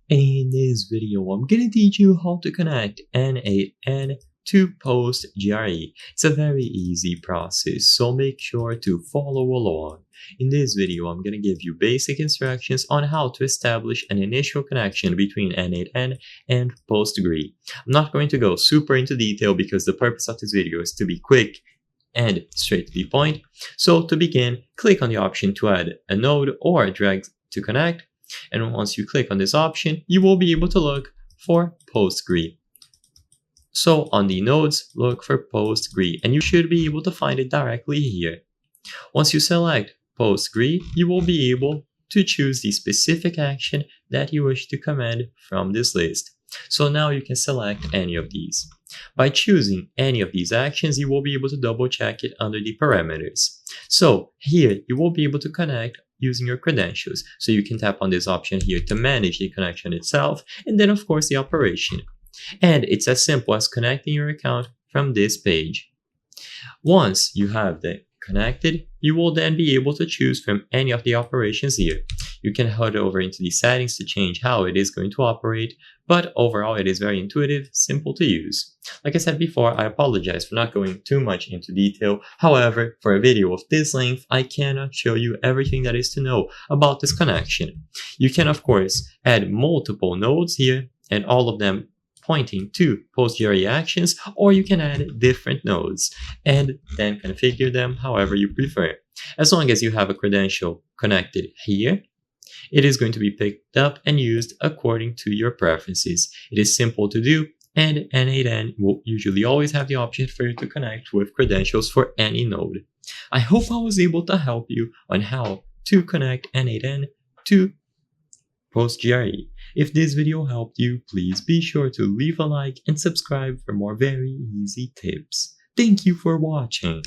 In this video, I'm gonna teach you how to connect N8N to PostGRE. It's a very easy process, so make sure to follow along. In this video, I'm gonna give you basic instructions on how to establish an initial connection between N8N and PostGRE. I'm not going to go super into detail because the purpose of this video is to be quick and straight to the point. So to begin, click on the option to add a node or drag to connect. And once you click on this option, you will be able to look for PostGRE. So on the nodes, look for PostGRE, and you should be able to find it directly here. Once you select PostGRE, you will be able to choose the specific action that you wish to command from this list. So now you can select any of these. By choosing any of these actions, you will be able to double check it under the parameters. So here, you will be able to connect using your credentials. So you can tap on this option here to manage the connection itself, and then of course the operation. And it's as simple as connecting your account from this page. Once you have that connected, you will then be able to choose from any of the operations here. You can head over into the settings to change how it is going to operate, but overall it is very intuitive, simple to use. Like I said before, I apologize for not going too much into detail. However, for a video of this length, I cannot show you everything that is to know about this connection. You can of course add multiple nodes here and all of them pointing to PostGRE actions, or you can add different nodes and then configure them however you prefer. As long as you have a credential connected here, it is going to be picked up and used according to your preferences. It is simple to do, and N8N will usually always have the option for you to connect with credentials for any node. I hope I was able to help you on how to connect N8N to PostGRE. If this video helped you, please be sure to leave a like and subscribe for more very easy tips. Thank you for watching.